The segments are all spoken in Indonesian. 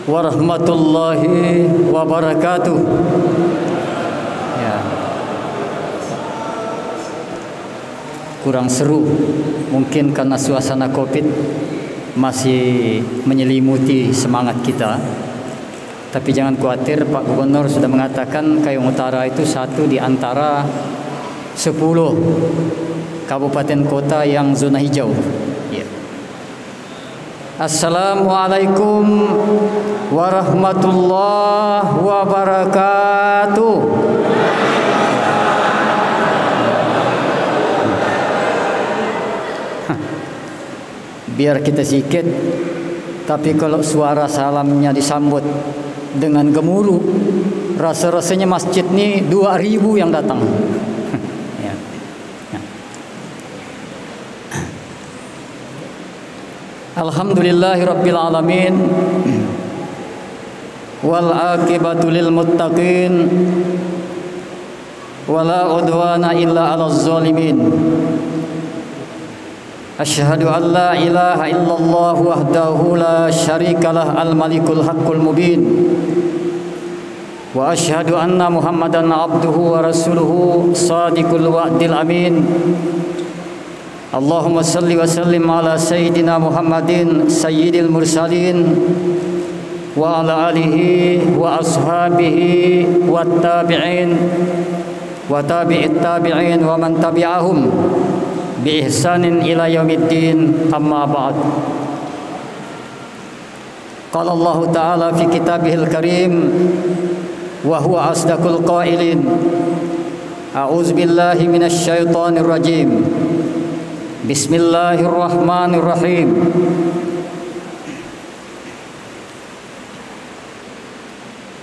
warahmatullahi wabarakatuh. Ya. Kurang seru mungkin karena suasana Covid masih menyelimuti semangat kita. Tapi jangan khawatir, Pak Gubernur sudah mengatakan Kayong Utara itu satu di antara 10 kabupaten kota yang zona hijau. Ya. Assalamualaikum warahmatullahi wabarakatuh. Biar kita sikit, tapi kalau suara salamnya disambut dengan gemuruh, rasa-rasanya masjid ini 2000 yang datang. Ya. Ya. Alhamdulillahirabbil alamin wal aqibatu lil muttaqin wala udwana illa 'alaz zalimin. Asyhadu an la ilaha illallah wahdahu la syarikalah al-malikul haqqul mubin. Wa asyhadu anna Muhammadan abduhu wa rasuluhu sadiqul wa'dil amin. Allahumma salli wa sallim ala sayyidina Muhammadin sayyidil mursalin wa ala alihi wa ashabihi wa tabi'in wa tabi'it tabi'in wa man tabi'ahum bi ihsanin ila yaumiddin, amma ba'd. Qala Allah Ta'ala fi kitabihil karim wa huwa asdaqul qailin. A'udzu billahi minasy syaithanir rajim. Bismillahirrahmanirrahim.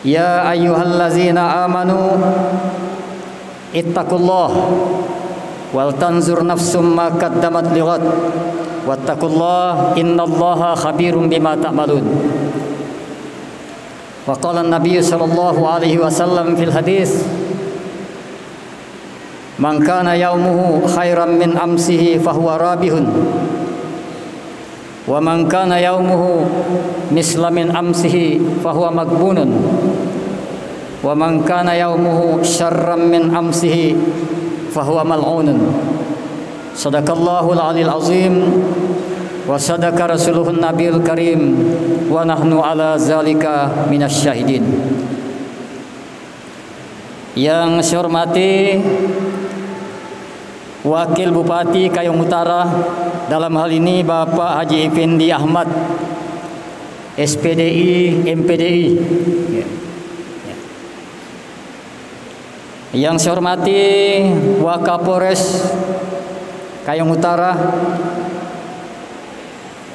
Ya ayyuhallazina amanu ittaqullah wal tanzur nafsum ma qaddamat lighad wattaqullah innallaha khabirum bima ta'malun. Wa qala an-nabiy sallallahu alaihi wasallam fil hadis, man kana yaumuhu khairan min amsihi fahuwa rabihun wa man kana yaumuhu misla min amsihi fahuwa maghbunun wa man kana yaumuhu syarran min amsihi fahuwa mal'unun. Sadaqallahul aliyil azim wa sadaqa rasuluhun nabiyul karim wa nahnu ala zalika minasy syahidin. Yang saya hormati Wakil Bupati Kayong Utara, dalam hal ini Bapak Haji Effendi Ahmad, SPDI, MPDI. Yang saya hormati Wakapolres Kayong Utara,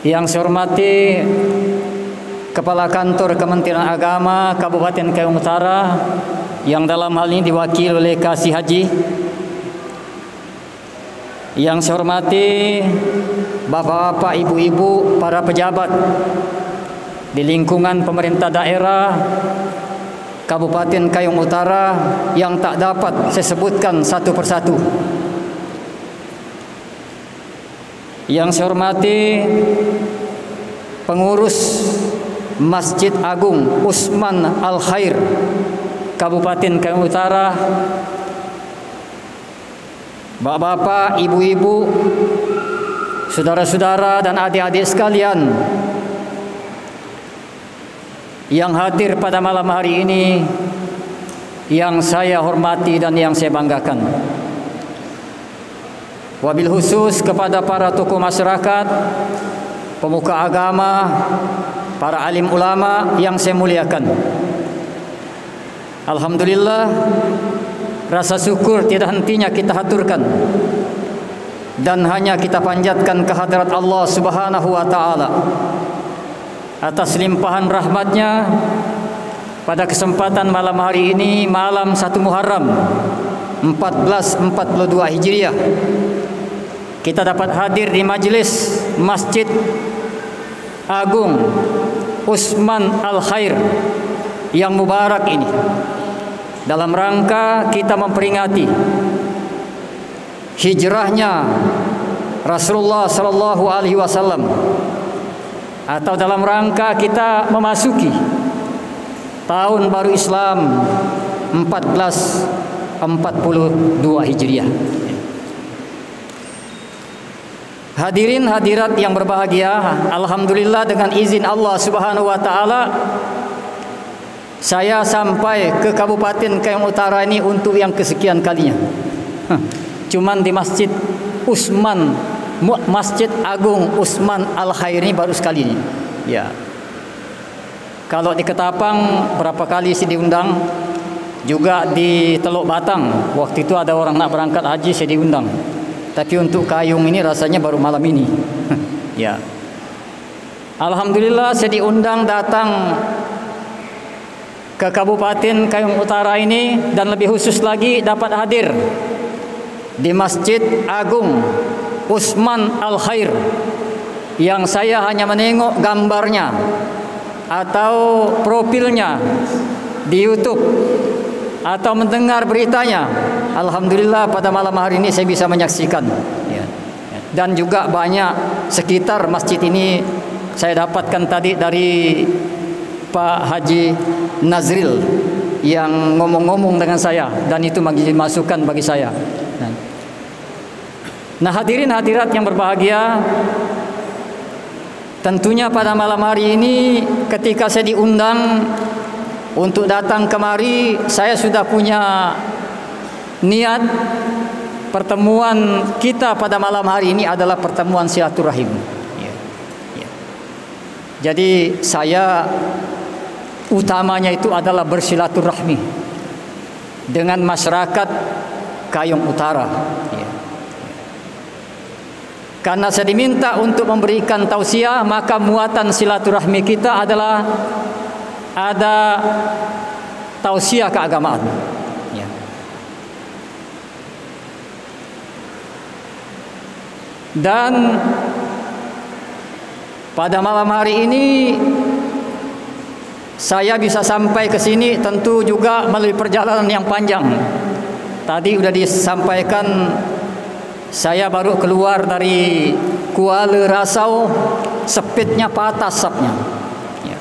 yang saya hormati Kepala Kantor Kementerian Agama Kabupaten Kayong Utara, yang dalam hal ini diwakili oleh Kasih Haji. Yang saya hormati bapak-bapak, ibu-ibu, para pejabat di lingkungan pemerintah daerah Kabupaten Kayong Utara yang tak dapat saya sebutkan satu persatu. Yang saya hormati pengurus Masjid Agung Usman Al-Khair Kabupaten Kayong Utara, bapak-bapak, ibu-ibu, saudara-saudara dan adik-adik sekalian yang hadir pada malam hari ini, yang saya hormati dan yang saya banggakan. Wabil khusus kepada para tokoh masyarakat, pemuka agama, para alim ulama yang saya muliakan. Alhamdulillah, rasa syukur tidak hentinya kita haturkan dan hanya kita panjatkan kehadirat Allah Subhanahu wa Ta'ala atas limpahan rahmatnya pada kesempatan malam hari ini, malam 1 Muharram 1442 Hijriah, kita dapat hadir di majelis Masjid Agung Usman Al-Khair yang mubarak ini, dalam rangka kita memperingati hijrahnya Rasulullah sallallahu alaihi wasallam atau dalam rangka kita memasuki tahun baru Islam 1442 Hijriah. Hadirin hadirat yang berbahagia, alhamdulillah dengan izin Allah Subhanahu wa taala saya sampai ke Kabupaten Kayong Utara ini untuk yang kesekian kalinya. Cuman di Masjid Agung Usman Al-Khair ini baru sekali ini. Ya. Kalau di Ketapang berapa kali sih diundang, juga di Teluk Batang waktu itu ada orang nak berangkat haji saya diundang. Tapi untuk Kayung ini rasanya baru malam ini. Ya. Alhamdulillah saya diundang datang ke Kabupaten Kayong Utara ini, dan lebih khusus lagi dapat hadir di Masjid Agung Usman Al-Khair yang saya hanya menengok gambarnya atau profilnya di YouTube atau mendengar beritanya. Alhamdulillah pada malam hari ini saya bisa menyaksikan, ya. Dan juga banyak sekitar masjid ini saya dapatkan tadi dari Pak Haji Nazril yang ngomong-ngomong dengan saya, dan itu menjadi masukan bagi saya. Nah, hadirin hadirat yang berbahagia, tentunya pada malam hari ini ketika saya diundang untuk datang kemari, saya sudah punya niat pertemuan kita pada malam hari ini adalah pertemuan silaturahim. Ya. Ya. Jadi saya utamanya itu adalah bersilaturahmi dengan masyarakat Kayong Utara. Ya. Karena saya diminta untuk memberikan tausiah, maka muatan silaturahmi kita adalah ada tausiah keagamaan. Ya. Dan pada malam hari ini saya bisa sampai ke sini tentu juga melalui perjalanan yang panjang. Tadi sudah disampaikan, saya baru keluar dari Kuala Rasau, speednya patah sapnya. Ya.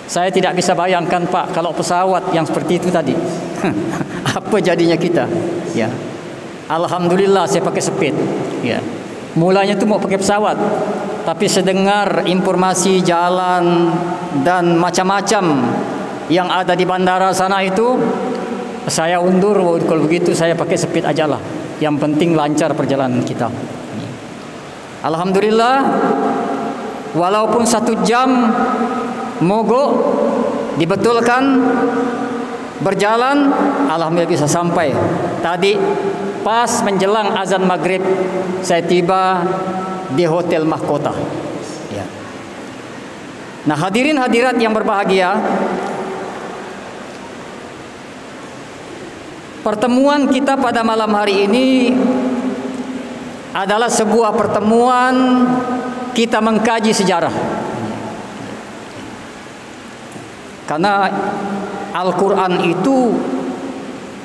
Saya tidak bisa bayangkan Pak, kalau pesawat yang seperti itu tadi, apa jadinya kita? Ya. Alhamdulillah saya pakai speed. Ya. Mulanya tuh mau pakai pesawat, tapi sedengar informasi jalan dan macam-macam yang ada di bandara sana itu, saya undur. Kalau begitu saya pakai speed aja lah. Yang penting lancar perjalanan kita. Alhamdulillah, walaupun 1 jam mogok dibetulkan berjalan, alhamdulillah bisa sampai. Tadi pas menjelang azan maghrib saya tiba di Hotel Mahkota. Ya. Nah, hadirin hadirat yang berbahagia, pertemuan kita pada malam hari ini adalah sebuah pertemuan kita mengkaji sejarah. Karena Al-Quran itu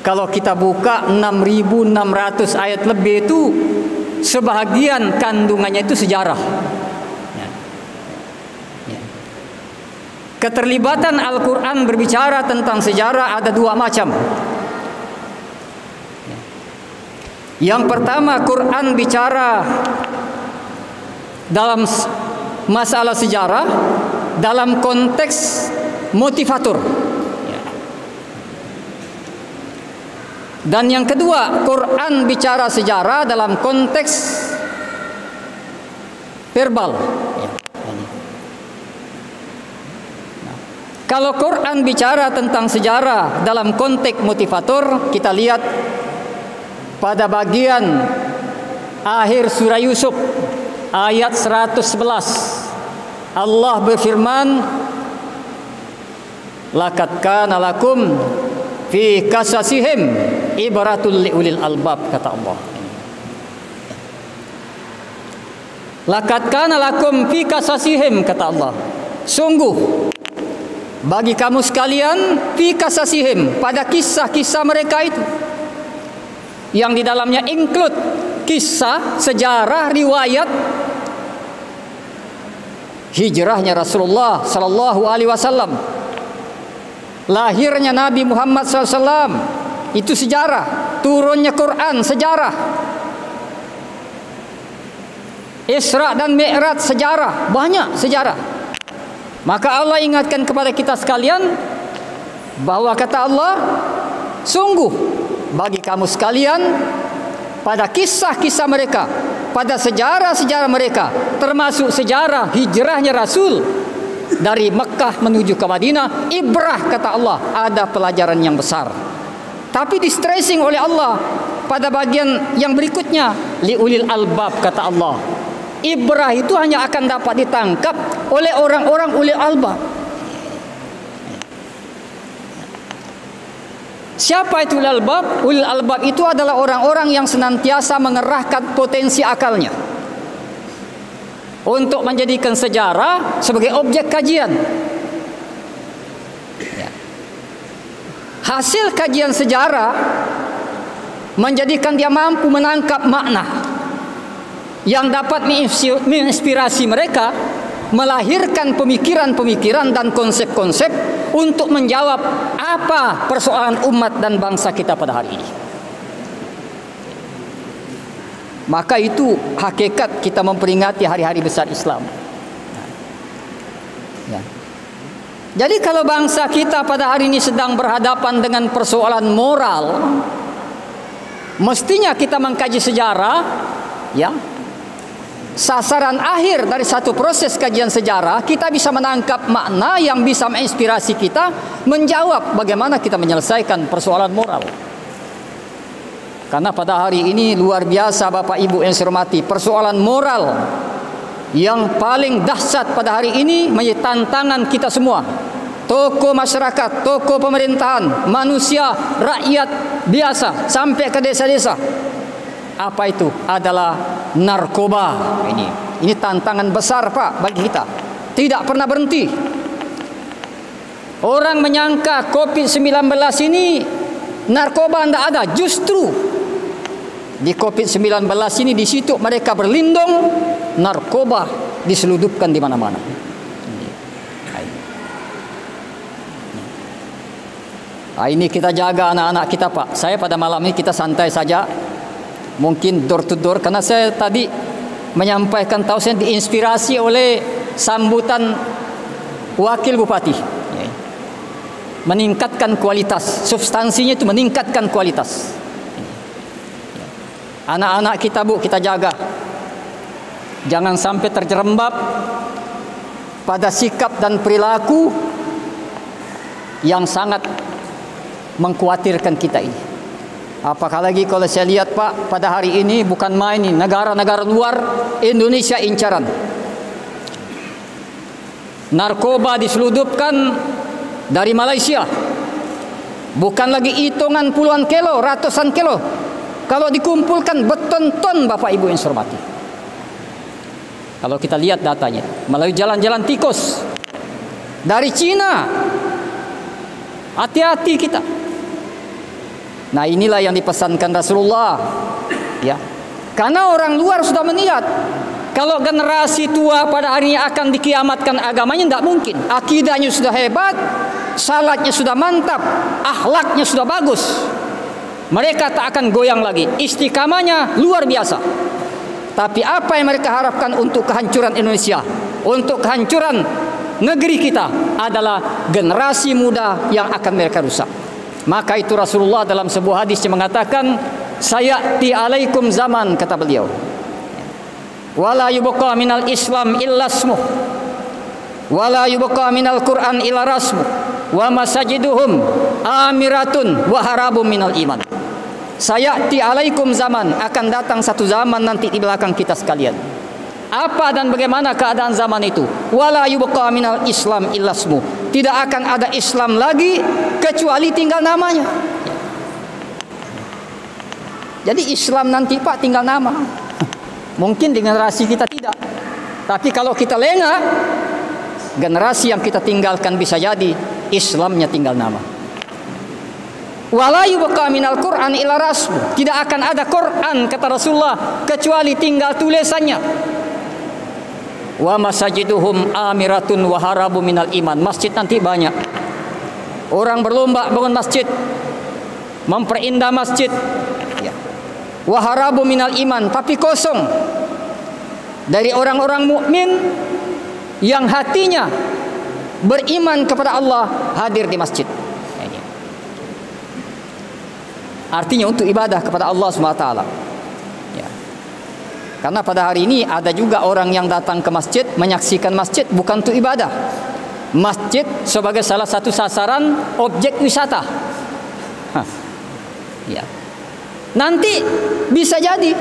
kalau kita buka 6.600 ayat lebih itu sebahagian kandungannya itu sejarah. Keterlibatan Al-Quran berbicara tentang sejarah ada 2 macam. Yang pertama, Quran bicara dalam masalah sejarah dalam konteks motivator. Dan yang kedua, Quran bicara sejarah dalam konteks verbal. Kalau Quran bicara tentang sejarah dalam konteks motivator, kita lihat pada bagian akhir surah Yusuf ayat 111, Allah berfirman, laqad kana lakum fi qasasihim ibratul liulil albab, kata Allah. Laqad kana lakum fi qasasihim, kata Allah, sungguh bagi kamu sekalian fi qasasihim, pada kisah-kisah mereka itu yang di dalamnya include kisah, sejarah, riwayat hijrahnya Rasulullah sallallahu alaihi wasallam, lahirnya Nabi Muhammad SAW, itu sejarah. Turunnya Quran, sejarah. Isra dan Mi'raj, sejarah. Banyak sejarah. Maka Allah ingatkan kepada kita sekalian bahwa kata Allah, sungguh bagi kamu sekalian pada kisah-kisah mereka, pada sejarah-sejarah mereka, termasuk sejarah hijrahnya Rasul dari Mekah menuju ke Madinah, ibrah kata Allah, ada pelajaran yang besar. Tapi di stressing oleh Allah pada bagian yang berikutnya, liulil albab kata Allah. Ibrah itu hanya akan dapat ditangkap oleh orang-orang ulil albab. Siapa itu ulil albab? Ulil albab itu adalah orang-orang yang senantiasa mengerahkan potensi akalnya untuk menjadikan sejarah sebagai objek kajian. Hasil kajian sejarah menjadikan dia mampu menangkap makna yang dapat menginspirasi mereka, melahirkan pemikiran-pemikiran dan konsep-konsep untuk menjawab apa persoalan umat dan bangsa kita pada hari ini. Maka itu hakikat kita memperingati hari-hari besar Islam. Ya. Jadi kalau bangsa kita pada hari ini sedang berhadapan dengan persoalan moral, mestinya kita mengkaji sejarah, ya. Sasaran akhir dari satu proses kajian sejarah, kita bisa menangkap makna yang bisa menginspirasi kita menjawab bagaimana kita menyelesaikan persoalan moral. Karena pada hari ini luar biasa Bapak Ibu yang saya hormati, persoalan moral yang paling dahsyat pada hari ini menjadi tantangan kita semua. Tokoh masyarakat, tokoh pemerintahan, manusia, rakyat biasa sampai ke desa-desa. Apa itu? Adalah narkoba. Ini tantangan besar Pak bagi kita. Tidak pernah berhenti. Orang menyangka COVID-19 ini narkoba tidak ada. Justru di COVID-19 ini, di situ mereka berlindung, narkoba diseludupkan di mana-mana. Ini kita jaga anak-anak kita Pak. Saya pada malam ini kita santai saja, mungkin door to door, karena saya tadi menyampaikan tausiah diinspirasi oleh sambutan wakil bupati, meningkatkan kualitas, substansinya itu meningkatkan kualitas. Anak-anak kita Bu, kita jaga, jangan sampai terjerembab pada sikap dan perilaku yang sangat mengkhawatirkan kita ini. Apalagi kalau saya lihat Pak, pada hari ini bukan main ini, negara-negara luar, Indonesia incaran. Narkoba diseludupkan dari Malaysia. Bukan lagi hitungan puluhan kilo, ratusan kilo. Kalau dikumpulkan berton-ton Bapak Ibu yang saya hormati. Kalau kita lihat datanya, melalui jalan-jalan tikus dari Cina. Hati-hati kita. Nah, inilah yang dipesankan Rasulullah, ya. Karena orang luar sudah melihat kalau generasi tua pada hari ini akan dikiamatkan agamanya, tidak mungkin. Akidahnya sudah hebat, salatnya sudah mantap, akhlaknya sudah bagus. Mereka tak akan goyang lagi. Istiqamahnya luar biasa. Tapi apa yang mereka harapkan untuk kehancuran Indonesia, untuk kehancuran negeri kita, adalah generasi muda yang akan mereka rusak. Maka itu Rasulullah dalam sebuah hadis yang mengatakan, sayati alaikum zaman, kata beliau, wala yubqa minal islam illa ismuh, wala yubqa minal quran illa rasmuh, wa masajiduhum amiratun wa harabum minal iman. Sayati alaikum zaman, akan datang satu zaman nanti di belakang kita sekalian. Apa dan bagaimana keadaan zaman itu? Wala yubqa minal islam illa ismuh, tidak akan ada Islam lagi kecuali tinggal namanya. Jadi Islam nanti Pak tinggal nama. Mungkin di generasi kita tidak, tapi kalau kita lengah, generasi yang kita tinggalkan bisa jadi Islamnya tinggal nama. Wala yubqa minal Qur'an illa rasmu, tidak akan ada Quran kata Rasulullah kecuali tinggal tulisannya. Wa masajiduhum amiratun wa harabu minal iman. Masjid nanti banyak. Orang berlomba bangun masjid, memperindah masjid. Ya. Wa harabu minal iman, tapi kosong dari orang-orang mukmin yang hatinya beriman kepada Allah hadir di masjid. Artinya untuk ibadah kepada Allah SWT. Ya. Karena pada hari ini ada juga orang yang datang ke masjid, menyaksikan masjid bukan untuk ibadah. Masjid sebagai salah satu sasaran objek wisata. Ya. Nanti bisa jadi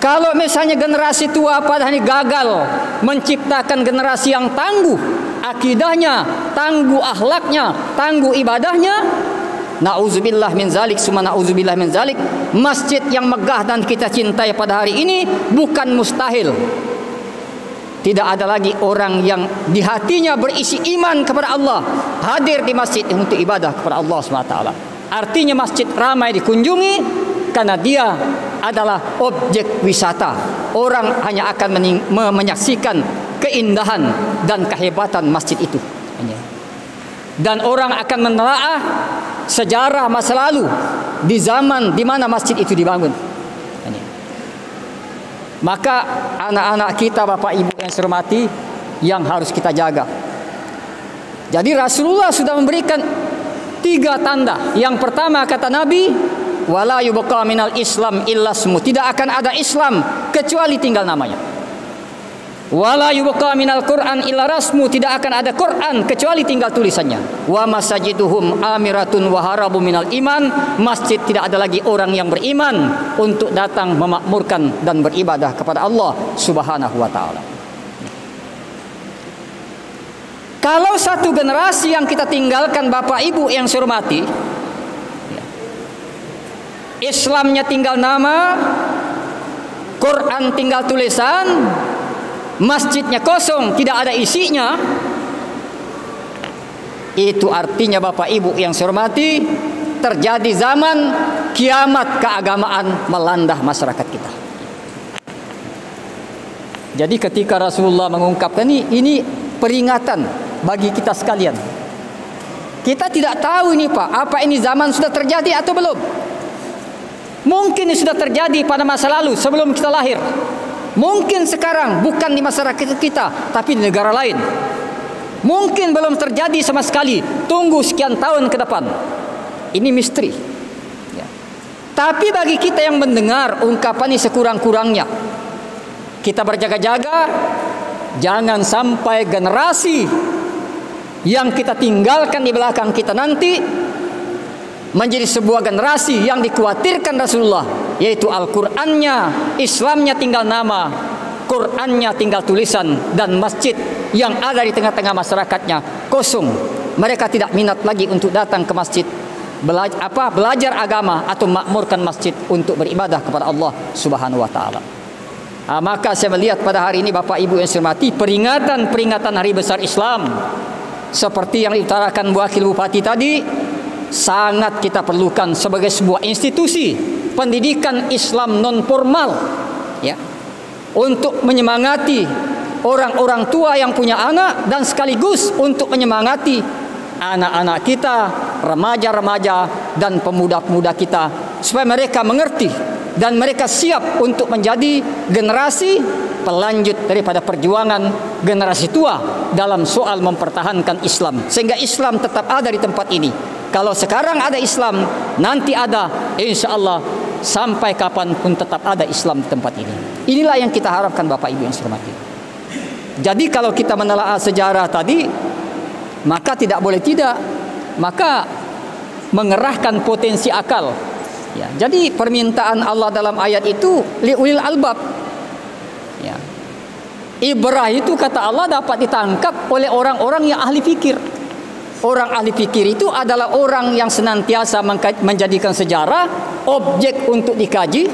kalau misalnya generasi tua pada hari gagal menciptakan generasi yang tangguh akidahnya, tangguh akhlaknya, tangguh ibadahnya, na'udzubillah min zalik, summa na'udzubillah min zalik. Masjid yang megah dan kita cintai pada hari ini bukan mustahil. Tidak ada lagi orang yang di hatinya berisi iman kepada Allah hadir di masjid untuk ibadah kepada Allah SWT. Artinya masjid ramai dikunjungi karena dia adalah objek wisata. Orang hanya akan menyaksikan keindahan dan kehebatan masjid itu. Dan orang akan menelaah sejarah masa lalu di zaman di mana masjid itu dibangun. Maka anak-anak kita, Bapak Ibu yang saya hormati, yang harus kita jaga. Jadi Rasulullah sudah memberikan 3 tanda. Yang pertama kata Nabi, wala yubqa minal Islam illa ismu. Tidak akan ada Islam kecuali tinggal namanya. Wala yubqa minal Quran illa rasmu. Tidak akan ada Quran kecuali tinggal tulisannya. Wa masajiduhum amiratun wa harabu minal iman. Masjid tidak ada lagi orang yang beriman untuk datang memakmurkan dan beribadah kepada Allah Subhanahu wa taala. Kalau satu generasi yang kita tinggalkan, Bapak Ibu yang saya hormati, Islamnya tinggal nama, Quran tinggal tulisan, masjidnya kosong, tidak ada isinya, itu artinya Bapak Ibu yang saya hormati, terjadi zaman kiamat keagamaan melanda masyarakat kita. Jadi ketika Rasulullah mengungkapkan ini peringatan bagi kita sekalian. Kita tidak tahu ini Pak, apa ini zaman sudah terjadi atau belum. Mungkin ini sudah terjadi pada masa lalu sebelum kita lahir. Mungkin sekarang bukan di masyarakat kita, tapi di negara lain. Mungkin belum terjadi sama sekali. Tunggu sekian tahun ke depan. Ini misteri. Ya. Tapi bagi kita yang mendengar ungkapan ini sekurang-kurangnya, kita berjaga-jaga, jangan sampai generasi yang kita tinggalkan di belakang kita nanti menjadi sebuah generasi yang dikhawatirkan Rasulullah, yaitu Al-Qur'annya, Islamnya tinggal nama, Qur'annya tinggal tulisan, dan masjid yang ada di tengah-tengah masyarakatnya kosong. Mereka tidak minat lagi untuk datang ke masjid, belajar agama atau makmurkan masjid untuk beribadah kepada Allah Subhanahu wa taala. Maka saya melihat pada hari ini Bapak Ibu yang saya hormati, peringatan hari besar Islam seperti yang diutarakan Wakil Bupati tadi, sangat kita perlukan sebagai sebuah institusi pendidikan Islam non formal, ya, untuk menyemangati orang-orang tua yang punya anak dan sekaligus untuk menyemangati anak-anak kita, remaja-remaja dan pemuda-pemuda kita supaya mereka mengerti dan mereka siap untuk menjadi generasi pelanjut daripada perjuangan generasi tua dalam soal mempertahankan Islam, sehingga Islam tetap ada di tempat ini. Kalau sekarang ada Islam, nanti ada, insya Allah sampai kapanpun tetap ada Islam di tempat ini. Inilah yang kita harapkan Bapak Ibu yang saya hormati. Jadi kalau kita menelaah sejarah tadi, maka tidak boleh tidak, maka mengerahkan potensi akal. Ya, jadi permintaan Allah dalam ayat itu liulil albab. Ya. Ibrah itu kata Allah dapat ditangkap oleh orang-orang yang ahli fikir. Orang ahli fikir itu adalah orang yang senantiasa menjadikan sejarah objek untuk dikaji.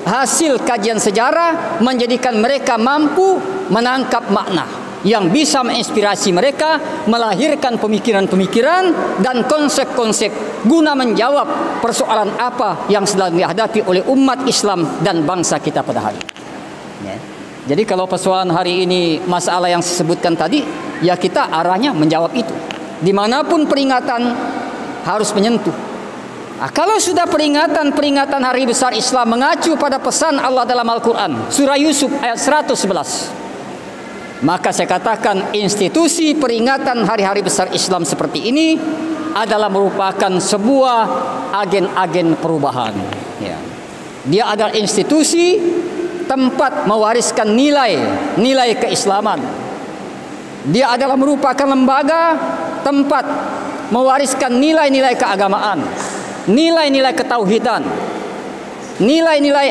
Hasil kajian sejarah menjadikan mereka mampu menangkap makna yang bisa menginspirasi mereka melahirkan pemikiran-pemikiran dan konsep-konsep guna menjawab persoalan apa yang sedang dihadapi oleh umat Islam dan bangsa kita pada hari ini. Jadi kalau persoalan hari ini masalah yang disebutkan tadi, ya kita arahnya menjawab itu. Dimanapun peringatan harus menyentuh. Nah, kalau sudah peringatan hari besar Islam mengacu pada pesan Allah dalam Al-Quran, surah Yusuf ayat 111, maka saya katakan institusi peringatan hari-hari besar Islam seperti ini adalah merupakan sebuah agen-agen perubahan. Ya. Dia adalah institusi tempat mewariskan nilai keislaman. Dia adalah merupakan lembaga tempat mewariskan nilai-nilai keagamaan, nilai-nilai ketauhidan, nilai-nilai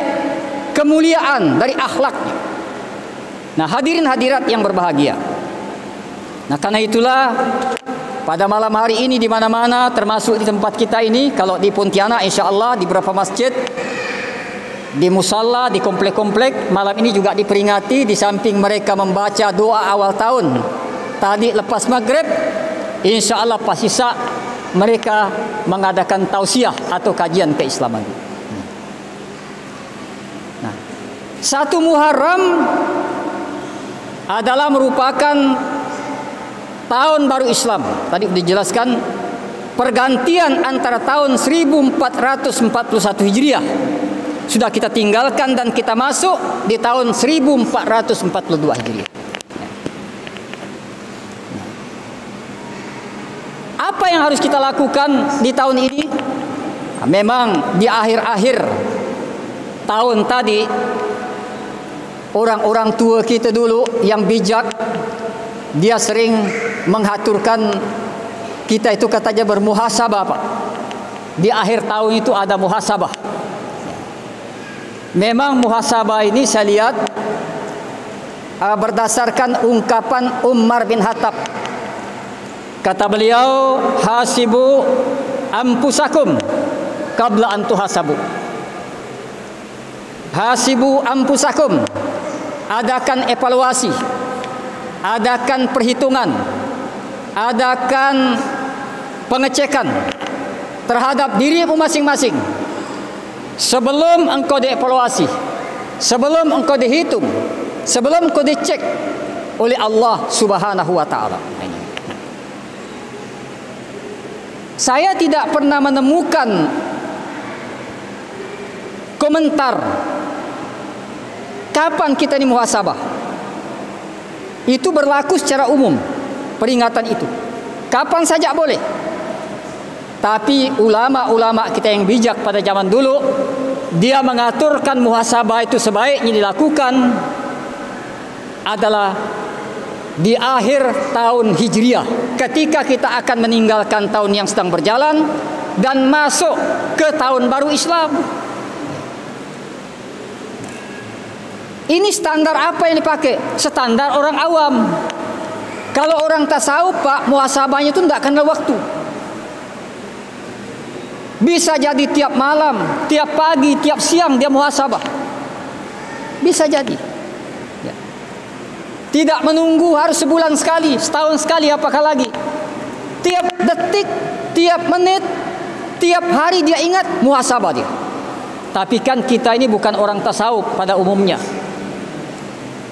kemuliaan dari akhlaknya. Nah, hadirin hadirat yang berbahagia. Nah, karena itulah pada malam hari ini di mana-mana, termasuk di tempat kita ini, kalau di Pontianak insya-Allah di beberapa masjid, di musalla, di komplek-komplek, malam ini juga diperingati. Di samping mereka membaca doa awal tahun tadi lepas maghrib, insya Allah pas isya mereka mengadakan tausiah atau kajian keislaman. Nah, 1 Muharram adalah merupakan tahun baru Islam. Tadi sudah dijelaskan pergantian antara tahun 1441 Hijriah sudah kita tinggalkan dan kita masuk di tahun 1442 Hijriah. Apa yang harus kita lakukan di tahun ini? Nah, memang di akhir-akhir tahun tadi, orang-orang tua kita dulu yang bijak, dia sering menghaturkan kita itu katanya bermuhasabah, Pak. Di akhir tahun itu ada muhasabah. Memang muhasabah ini saya lihat berdasarkan ungkapan Umar bin Khattab. Kata beliau, hasibu anfusakum qabla an tuhasabu. Hasibu anfusakum, adakan evaluasi, adakan perhitungan, adakan pengecekan terhadap dirimu masing-masing sebelum engkau dievaluasi, sebelum engkau dihitung, sebelum engkau dicek oleh Allah Subhanahu wa taala. Saya tidak pernah menemukan komentar kapan kita dimuhasabah. Itu berlaku secara umum, peringatan itu kapan saja boleh. Tapi ulama-ulama kita yang bijak pada zaman dulu, dia mengaturkan muhasabah itu sebaiknya dilakukan adalah di akhir tahun Hijriah, ketika kita akan meninggalkan tahun yang sedang berjalan dan masuk ke tahun baru Islam. Ini standar apa yang dipakai? Standar orang awam. Kalau orang tasawuf, Pak, muhasabahnya itu tidak kenal waktu. Bisa jadi tiap malam, tiap pagi, tiap siang dia muhasabah. Bisa jadi. Ya. Tidak menunggu harus sebulan sekali, setahun sekali, apakah lagi. Tiap detik, tiap menit, tiap hari dia ingat muhasabah dia. Tapi kan kita ini bukan orang tasawuf pada umumnya.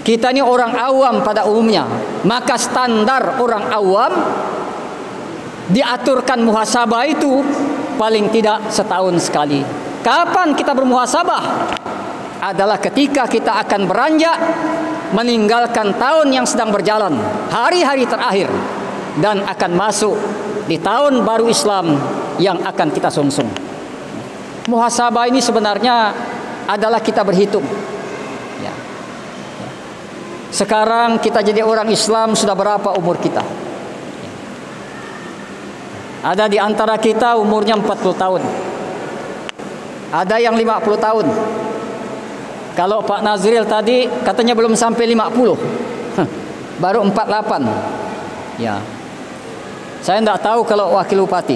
Kita ini orang awam pada umumnya. Maka standar orang awam diaturkan muhasabah itu paling tidak setahun sekali. Kapan kita bermuhasabah? Adalah ketika kita akan beranjak meninggalkan tahun yang sedang berjalan, hari-hari terakhir, dan akan masuk di tahun baru Islam yang akan kita sungsung. Muhasabah ini sebenarnya adalah kita berhitung. Ya. Sekarang kita jadi orang Islam sudah berapa umur kita? Ada di antara kita umurnya 40 tahun. Ada yang 50 tahun. Kalau Pak Nazril tadi katanya belum sampai 50. Baru 48. Ya. Saya tidak tahu kalau wakil bupati.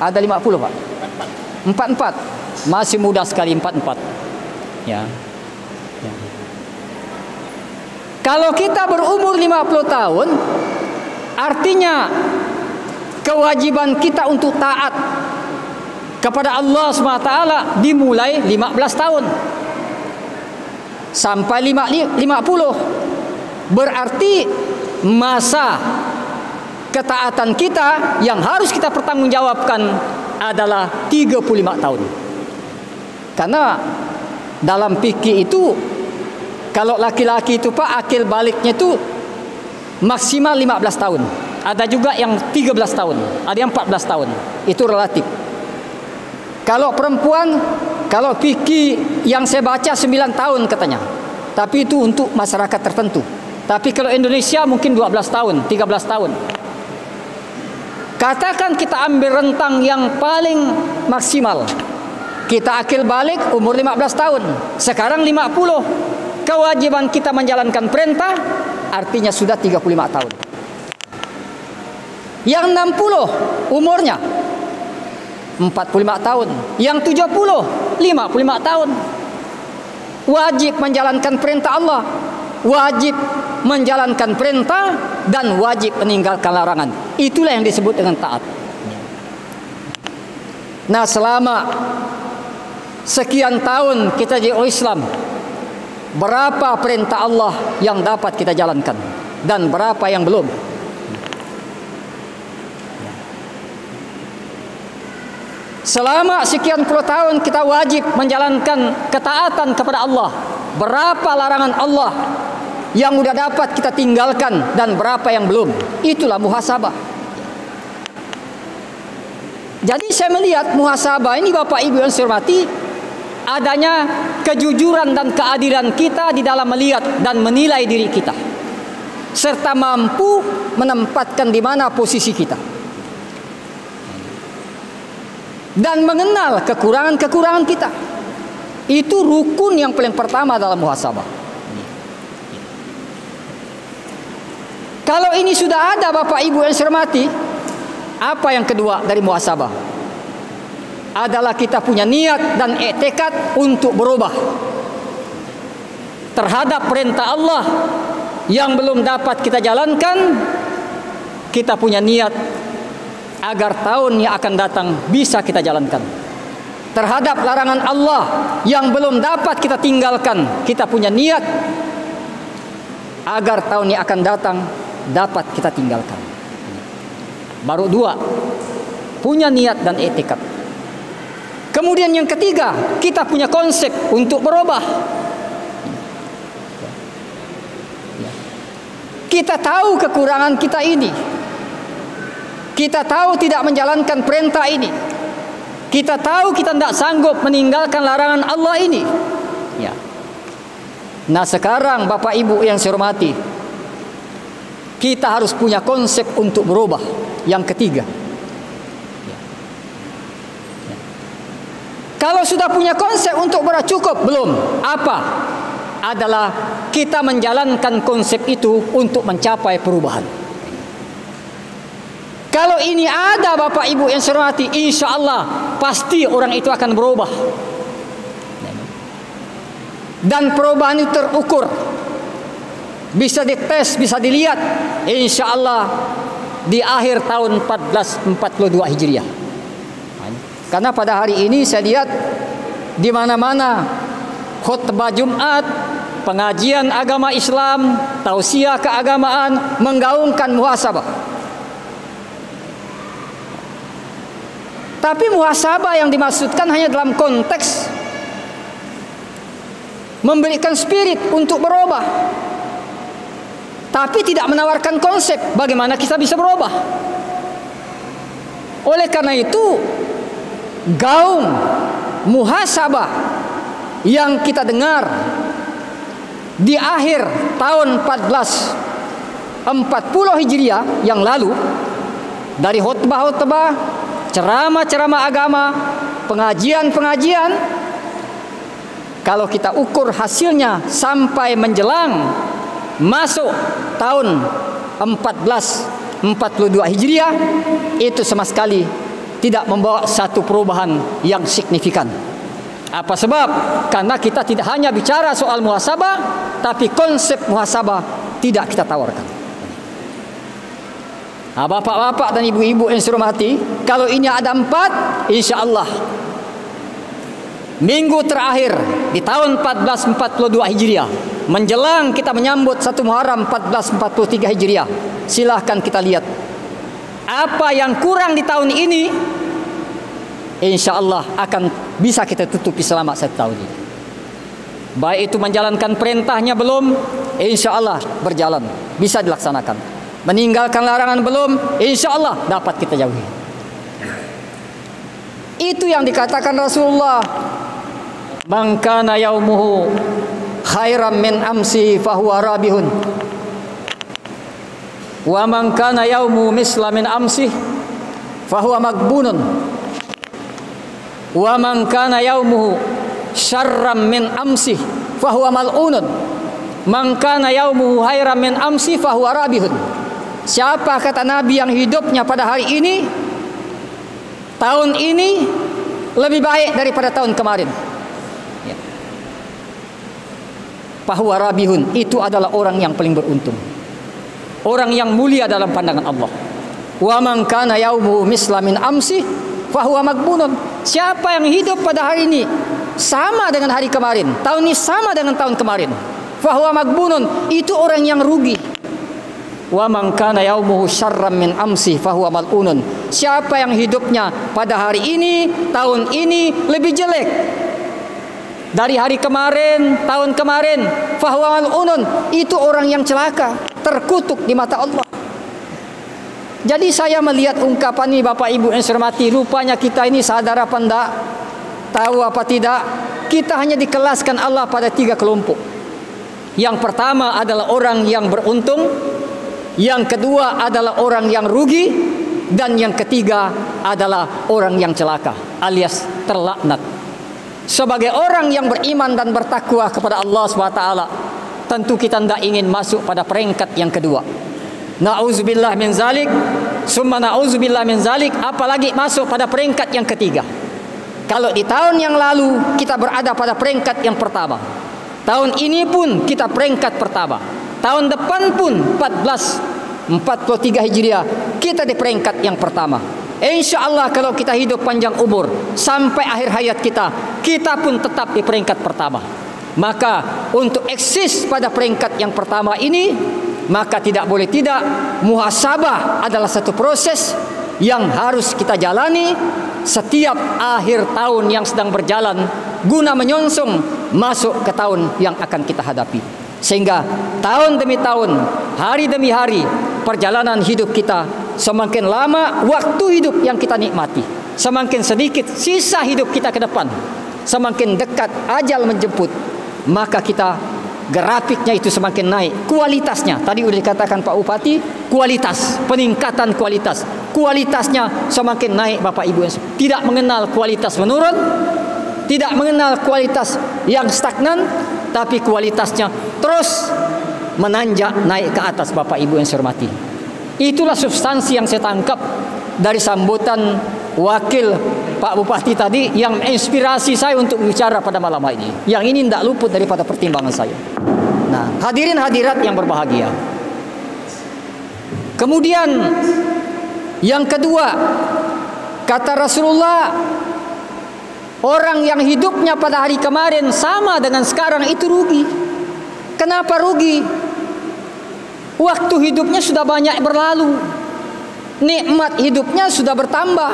Ada 50, Pak. 44. Masih muda sekali 44. Ya. Ya. Kalau kita berumur 50 tahun, artinya kewajiban kita untuk taat kepada Allah SWT dimulai 15 tahun. sampai 50. Berarti masa ketaatan kita yang harus kita pertanggungjawabkan adalah 35 tahun. Karena dalam fikih itu, kalau laki-laki itu Pak, akil baliknya itu maksimal 15 tahun. Ada juga yang 13 tahun, ada yang 14 tahun. Itu relatif. Kalau perempuan, kalau fikih yang saya baca 9 tahun katanya. Tapi itu untuk masyarakat tertentu. Tapi kalau Indonesia mungkin 12 tahun, 13 tahun. Katakan kita ambil rentang yang paling maksimal. Kita akil balik umur 15 tahun. Sekarang 50. Kewajiban kita menjalankan perintah artinya sudah 35 tahun. Yang 60 umurnya 45 tahun. Yang 70 55 tahun. Wajib menjalankan perintah Allah, wajib menjalankan perintah, dan wajib meninggalkan larangan. Itulah yang disebut dengan taat. Nah, selama sekian tahun kita jadi orang Islam, berapa perintah Allah yang dapat kita jalankan dan berapa yang belum? Selama sekian puluh tahun kita wajib menjalankan ketaatan kepada Allah. Berapa larangan Allah yang sudah dapat kita tinggalkan dan berapa yang belum? Itulah muhasabah. Jadi saya melihat muhasabah ini, Bapak Ibu yang saya hormati, adanya kejujuran dan keadilan kita di dalam melihat dan menilai diri kita, serta mampu menempatkan di mana posisi kita, dan mengenal kekurangan-kekurangan kita. Itu rukun yang paling pertama dalam muhasabah. Kalau ini sudah ada, Bapak Ibu yang saya hormati, apa yang kedua dari muhasabah? Adalah kita punya niat dan tekad untuk berubah terhadap perintah Allah yang belum dapat kita jalankan. Kita punya niat agar tahun yang akan datang bisa kita jalankan. Terhadap larangan Allah yang belum dapat kita tinggalkan, kita punya niat agar tahun yang akan datang dapat kita tinggalkan. Baru dua, punya niat dan etikat. Kemudian yang ketiga, kita punya konsep untuk berubah. Kita tahu kekurangan kita ini. Kita tahu tidak menjalankan perintah ini. Kita tahu kita tidak sanggup meninggalkan larangan Allah ini. Ya. Nah, sekarang Bapak Ibu yang saya hormati, kita harus punya konsep untuk berubah. Yang ketiga, kalau sudah punya konsep untuk berubah cukup belum? Apa? Adalah kita menjalankan konsep itu untuk mencapai perubahan. Kalau ini ada, Bapak Ibu yang saya hormati, insya Allah pasti orang itu akan berubah. Dan perubahan itu terukur, bisa dites, bisa dilihat, insya Allah di akhir tahun 1442 Hijriah. Karena pada hari ini saya lihat di mana-mana khutbah Jumat, pengajian agama Islam, tausiah keagamaan menggaungkan muhasabah. Tapi muhasabah yang dimaksudkan hanya dalam konteks memberikan spirit untuk berubah, tapi tidak menawarkan konsep bagaimana kita bisa berubah. Oleh karena itu, gaung muhasabah yang kita dengar di akhir tahun 1440 Hijriah yang lalu, dari khutbah-khutbah, ceramah-ceramah agama, pengajian-pengajian, kalau kita ukur hasilnya sampai menjelang masuk tahun 1442 Hijriah, itu sama sekali tidak membawa satu perubahan yang signifikan. Apa sebab? Karena kita tidak hanya bicara soal muhasabah, tapi konsep muhasabah tidak kita tawarkan. Nah, bapak-bapak dan ibu-ibu yang saya hormati, kalau ini ada 4, insya Allah minggu terakhir di tahun 1442 Hijriah, menjelang kita menyambut 1 Muharram 1443 Hijriah. Silahkan kita lihat apa yang kurang di tahun ini, insya Allah akan bisa kita tutupi selama 1 tahun ini. Baik itu menjalankan perintahnya belum, insya Allah berjalan, bisa dilaksanakan. Meninggalkan larangan belum, insya Allah dapat kita jauhi. Itu yang dikatakan Rasulullah, man kana yaumuhu khairan min amsi fahuwa rabihun, wa man kana yaumu misla min amsi fahuwa magbunun, wa man kana yaumuhu syarran min amsi fahuwa mal'unun, man kana yaumuhu khairan min amsi fahuwa rabihun. Siapa, kata Nabi, yang hidupnya pada hari ini, tahun ini lebih baik daripada tahun kemarin, ya, fahuwa rabihun, itu adalah orang yang paling beruntung, orang yang mulia dalam pandangan Allah. Wa man kana yaumuhu misla min amsi fahuwa magbunun. Siapa yang hidup pada hari ini sama dengan hari kemarin, tahun ini sama dengan tahun kemarin, fahuwa magbunun, itu orang yang rugi. Wa man kana yaumuhu syarran min amsi fahuwa mal'unun. Siapa yang hidupnya pada hari ini, tahun ini lebih jelek dari hari kemarin, tahun kemarin, fahuwa mal'unun, itu orang yang celaka, terkutuk di mata Allah. Jadi saya melihat ungkapan ini, Bapak Ibu yang saya hormati, rupanya kita ini sadar apa enggak, tahu apa tidak, kita hanya dikelaskan Allah pada 3 kelompok. Yang pertama adalah orang yang beruntung, yang kedua adalah orang yang rugi, dan yang ketiga adalah orang yang celaka alias terlaknat. Sebagai orang yang beriman dan bertakwa kepada Allah SWT, tentu kita tidak ingin masuk pada peringkat yang kedua. Na'udzubillah min zalik, summa na'udzubillah min zalik, apalagi masuk pada peringkat yang ketiga. Kalau di tahun yang lalu kita berada pada peringkat yang pertama, tahun ini pun kita peringkat pertama, tahun depan pun 1443 Hijriah kita di peringkat yang pertama. Insya Allah kalau kita hidup panjang umur sampai akhir hayat kita, kita pun tetap di peringkat pertama. Maka untuk eksis pada peringkat yang pertama ini, maka tidak boleh tidak, muhasabah adalah satu proses yang harus kita jalani setiap akhir tahun yang sedang berjalan, guna menyongsong masuk ke tahun yang akan kita hadapi. Sehingga tahun demi tahun, hari demi hari, perjalanan hidup kita semakin lama, waktu hidup yang kita nikmati semakin sedikit, sisa hidup kita ke depan semakin dekat ajal menjemput, maka kita grafiknya itu semakin naik, kualitasnya. Tadi sudah dikatakan Pak Bupati, kualitas, peningkatan kualitasnya semakin naik, Bapak Ibu. Tidak mengenal kualitas menurun, tidak mengenal kualitas yang stagnan, tapi kualitasnya terus menanjak naik ke atas, Bapak Ibu yang saya hormati. Itulah substansi yang saya tangkap dari sambutan wakil Pak Bupati tadi, yang menginspirasi saya untuk bicara pada malam hari ini. Yang ini tidak luput daripada pertimbangan saya. Nah, hadirin hadirat yang berbahagia. Kemudian yang kedua, kata Rasulullah, orang yang hidupnya pada hari kemarin sama dengan sekarang itu rugi. Kenapa rugi? Waktu hidupnya sudah banyak berlalu, nikmat hidupnya sudah bertambah,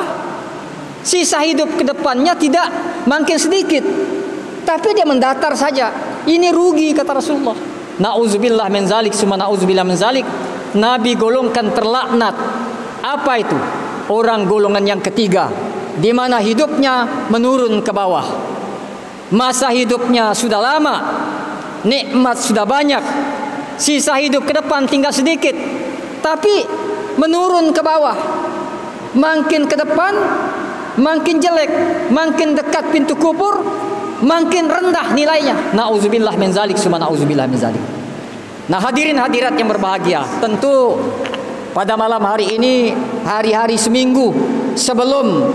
sisa hidup ke depannya tidak makin sedikit, tapi dia mendatar saja. Ini rugi, kata Rasulullah. Na'udzubillah min zalik, summa na'udzubillah min zalik. Nabi golongkan terlaknat. Apa itu? Orang golongan yang ketiga, di mana hidupnya menurun ke bawah. Masa hidupnya sudah lama, nikmat sudah banyak, sisa hidup ke depan tinggal sedikit, tapi menurun ke bawah. Makin ke depan makin jelek, makin dekat pintu kubur makin rendah nilainya. Na'udzubillah min zalik, summa na'udzubillah min zalik. Nah, hadirin hadirat yang berbahagia, tentu pada malam hari ini, hari-hari seminggu sebelum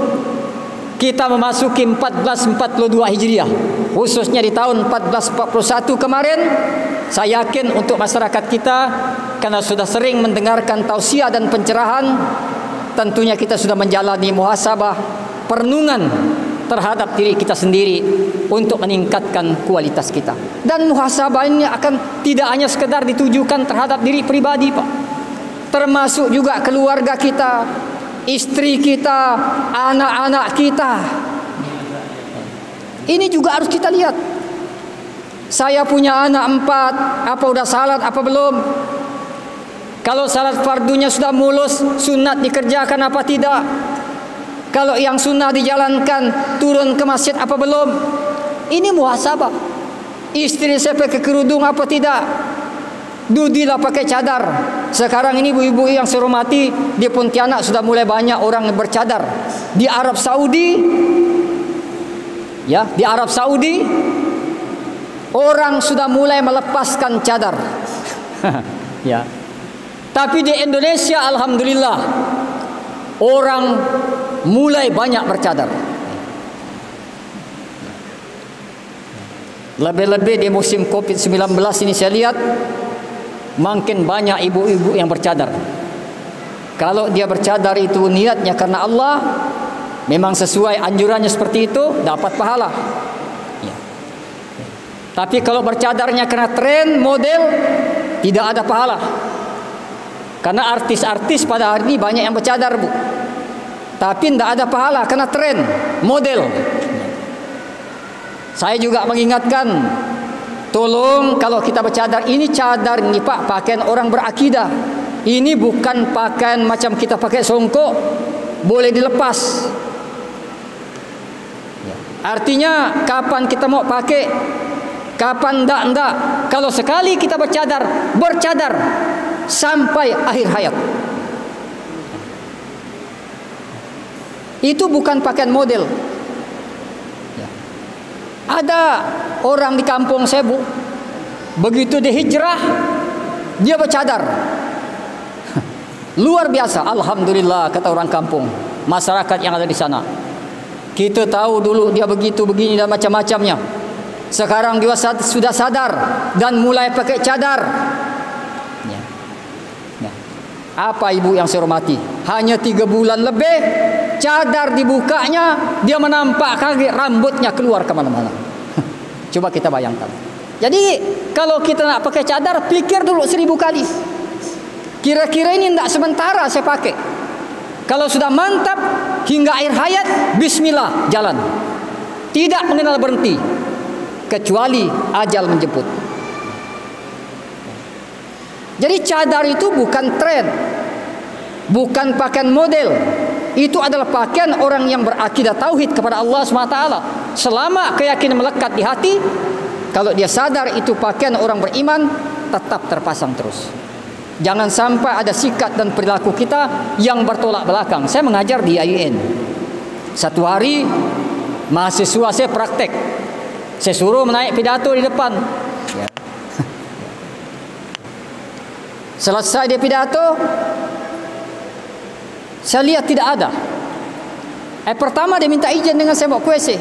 kita memasuki 1442 Hijriah, khususnya di tahun 1441 kemarin, saya yakin untuk masyarakat kita, karena sudah sering mendengarkan tausiah dan pencerahan, tentunya kita sudah menjalani muhasabah, perenungan terhadap diri kita sendiri. untuk meningkatkan kualitas kita. Dan muhasabah ini akan tidak hanya sekedar ditujukan terhadap diri pribadi, Pak, termasuk juga keluarga kita, istri kita, anak-anak kita. Ini juga harus kita lihat. Saya punya anak 4, apa udah salat apa belum? Kalau salat fardunya sudah mulus, sunat dikerjakan apa tidak? Kalau yang sunnah dijalankan, turun ke masjid apa belum? Ini muhasabah. Istri saya pakai kerudung apa tidak? Dudilah pakai cadar. Sekarang ini ibu-ibu yang saya hormati, di Pontianak sudah mulai banyak orang bercadar. Di Arab Saudi, ya, di Arab Saudi orang sudah mulai melepaskan cadar. Ya. Tapi di Indonesia alhamdulillah orang mulai banyak bercadar. Lebih-lebih di musim Covid-19 ini saya lihat makin banyak ibu-ibu yang bercadar. Kalau dia bercadar itu niatnya karena Allah, memang sesuai anjurannya seperti itu, dapat pahala. Ya. Tapi kalau bercadarnya karena tren, model, tidak ada pahala. Karena artis-artis pada hari ini banyak yang bercadar, Bu. Tapi tidak ada pahala karena tren, model. Saya juga mengingatkan, tolong kalau kita bercadar, ini cadar ini Pak, pakaian orang berakidah. Ini bukan pakaian macam kita pakai songkok, boleh dilepas. Artinya kapan kita mau pakai, kapan enggak. Kalau sekali kita bercadar sampai akhir hayat. Itu bukan pakaian model. Ada orang di kampung saya, Bu, begitu dihijrah dia bercadar. Luar biasa, alhamdulillah, kata orang kampung, masyarakat yang ada di sana. Kita tahu dulu dia begitu begini dan macam-macamnya. Sekarang dia sudah sadar dan mulai pakai cadar. Apa ibu yang saya hormati? Hanya 3 bulan lebih, cadar dibukanya, dia menampakkan rambutnya keluar kemana-mana. Coba kita bayangkan. Jadi kalau kita nak pakai cadar, pikir dulu 1000 kali. Kira-kira ini tidak sementara saya pakai. Kalau sudah mantap hingga akhir hayat, bismillah, jalan. Tidak mengenal berhenti, kecuali ajal menjemput. Jadi cadar itu bukan tren, bukan pakaian model. Itu adalah pakaian orang yang berakidah tauhid kepada Allah SWT. Selama keyakinan melekat di hati, kalau dia sadar itu pakaian orang beriman, tetap terpasang terus. Jangan sampai ada sikap dan perilaku kita yang bertolak belakang. Saya mengajar di IAIN. Satu hari mahasiswa saya praktek, saya suruh menaik pidato di depan. Selesai dia pidato, saya lihat tidak ada. Pertama dia minta izin dengan saya bawa ke WC.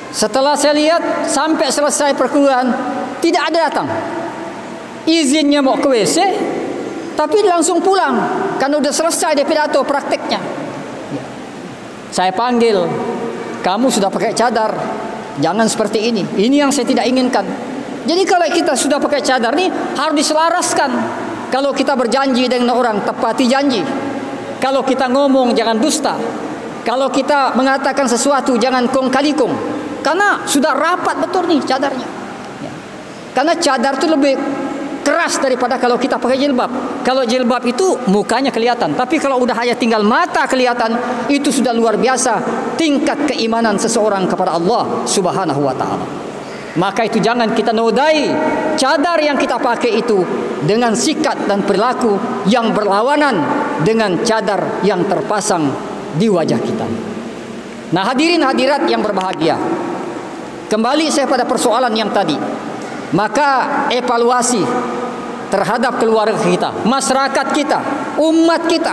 Setelah saya lihat sampai selesai perkuliahan, tidak ada datang. Izinnya mau ke WC, tapi langsung pulang karena sudah selesai dia pidato prakteknya. Saya panggil, kamu sudah pakai cadar, jangan seperti ini. Ini yang saya tidak inginkan. Jadi kalau kita sudah pakai cadar ni harus diselaraskan. Kalau kita berjanji dengan orang, tepati janji. Kalau kita ngomong, jangan dusta. Kalau kita mengatakan sesuatu, jangan kong kali kong. Karena sudah rapat betul nih cadarnya. Karena cadar itu lebih keras daripada kalau kita pakai jilbab. Kalau jilbab itu mukanya kelihatan, tapi kalau udah hanya tinggal mata kelihatan, itu sudah luar biasa tingkat keimanan seseorang kepada Allah Subhanahu wa taala. Maka itu jangan kita nodai cadar yang kita pakai itu dengan sikap dan perilaku yang berlawanan dengan cadar yang terpasang di wajah kita. Nah, hadirin hadirat yang berbahagia, kembali saya pada persoalan yang tadi. Maka evaluasi terhadap keluarga kita, masyarakat kita, umat kita,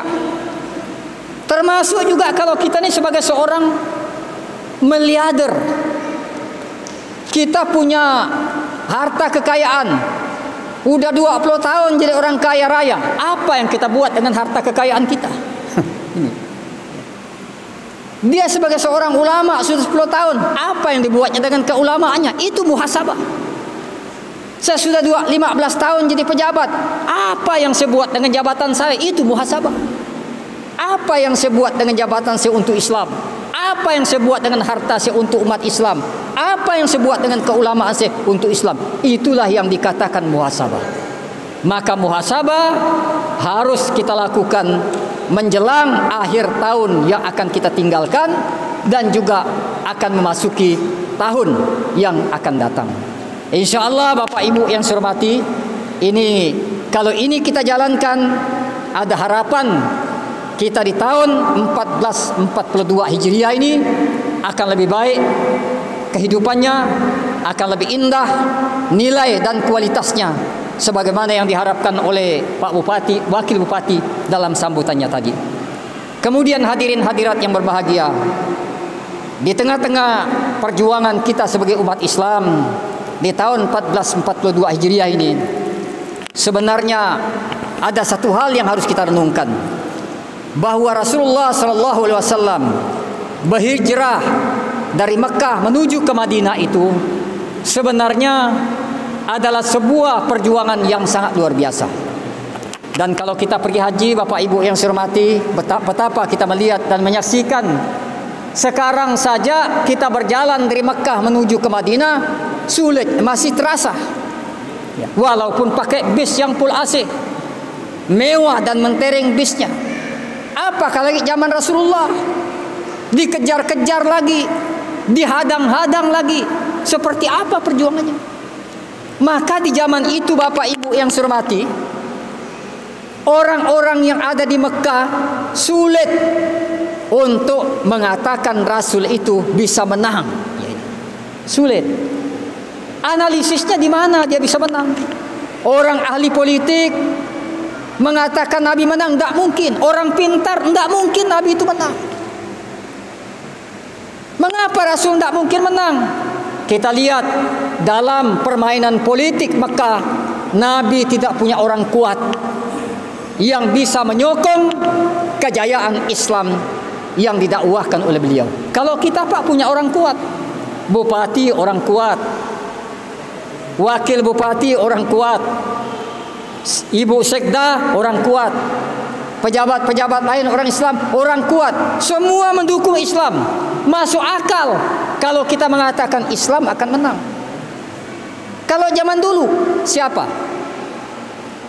termasuk juga kalau kita ini sebagai seorang miliarder, kita punya harta kekayaan, udah 20 tahun jadi orang kaya raya. Apa yang kita buat dengan harta kekayaan kita? Ini. Dia sebagai seorang ulama sudah 10 tahun, apa yang dibuatnya dengan keulamaannya? Itu muhasabah. Saya sudah 15 tahun jadi pejabat, apa yang saya buat dengan jabatan saya? Itu muhasabah. Apa yang saya buat dengan jabatan saya untuk Islam? Apa yang saya buat dengan harta saya untuk umat Islam? Apa yang saya buat dengan keulamaan saya untuk Islam? Itulah yang dikatakan muhasabah. Maka muhasabah harus kita lakukan menjelang akhir tahun yang akan kita tinggalkan, dan juga akan memasuki tahun yang akan datang. InsyaAllah Bapak Ibu yang saya hormati, ini kalau ini kita jalankan, ada harapan kita di tahun 1442 Hijriah ini akan lebih baik kehidupannya, akan lebih indah nilai dan kualitasnya, sebagaimana yang diharapkan oleh Pak Bupati, Wakil Bupati dalam sambutannya tadi. Kemudian hadirin hadirat yang berbahagia, di tengah-tengah perjuangan kita sebagai umat Islam di tahun 1442 Hijriah ini, sebenarnya ada satu hal yang harus kita renungkan, bahwa Rasulullah SAW berhijrah dari Mekah menuju ke Madinah itu sebenarnya adalah sebuah perjuangan yang sangat luar biasa. Dan kalau kita pergi haji, Bapak Ibu yang saya hormati, betapa kita melihat dan menyaksikan. Sekarang saja kita berjalan dari Mekah menuju ke Madinah sulit, masih terasa. Walaupun pakai bis yang full AC, mewah dan mentereng bisnya. Apakah lagi zaman Rasulullah? Dikejar-kejar lagi, dihadang-hadang lagi. Seperti apa perjuangannya? Maka di zaman itu Bapak Ibu yang saya hormati, orang-orang yang ada di Mekah sulit untuk mengatakan Rasul itu bisa menang. Sulit. Analisisnya di mana dia bisa menang? Orang ahli politik mengatakan Nabi menang, tidak mungkin. Orang pintar, tidak mungkin Nabi itu menang. Mengapa Rasul tidak mungkin menang? Kita lihat dalam permainan politik Mekah, Nabi tidak punya orang kuat yang bisa menyokong kejayaan Islam yang didakwahkan oleh beliau. Kalau kita Pak punya orang kuat, bupati orang kuat, wakil bupati orang kuat, ibu sekda orang kuat, pejabat-pejabat lain orang Islam orang kuat, semua mendukung Islam. Masuk akal kalau kita mengatakan Islam akan menang. Kalau zaman dulu siapa?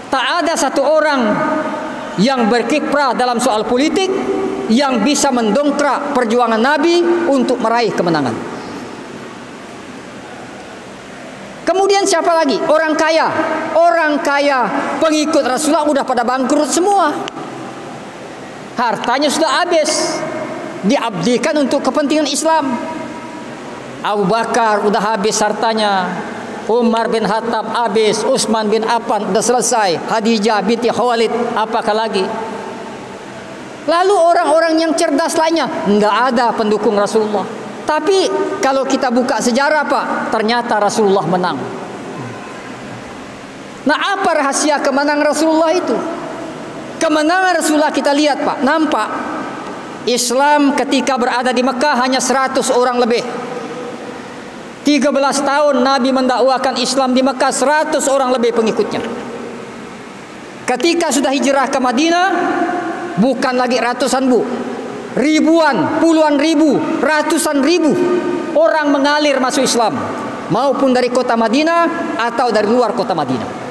Tak ada satu orang yang berkiprah dalam soal politik yang bisa mendongkrak perjuangan Nabi untuk meraih kemenangan. Kemudian siapa lagi? Orang kaya. Orang kaya pengikut Rasulullah udah pada bangkrut semua. Hartanya sudah habis, diabdikan untuk kepentingan Islam. Abu Bakar udah habis hartanya, Umar bin Khattab habis, Utsman bin Affan udah selesai, Khadijah binti Khuwailid, apakah lagi? Lalu orang-orang yang cerdas lainnya, enggak ada pendukung Rasulullah. Tapi kalau kita buka sejarah Pak, ternyata Rasulullah menang. Nah, apa rahasia kemenangan Rasulullah itu? Kemenangan Rasulullah kita lihat Pak, nampak Islam ketika berada di Mekah hanya 100 orang lebih. 13 tahun Nabi mendakwakan Islam di Mekah, 100 orang lebih pengikutnya. Ketika sudah hijrah ke Madinah, bukan lagi ratusan bu, ribuan, puluhan ribu, ratusan ribu orang mengalir masuk Islam, maupun dari kota Madinah atau dari luar kota Madinah.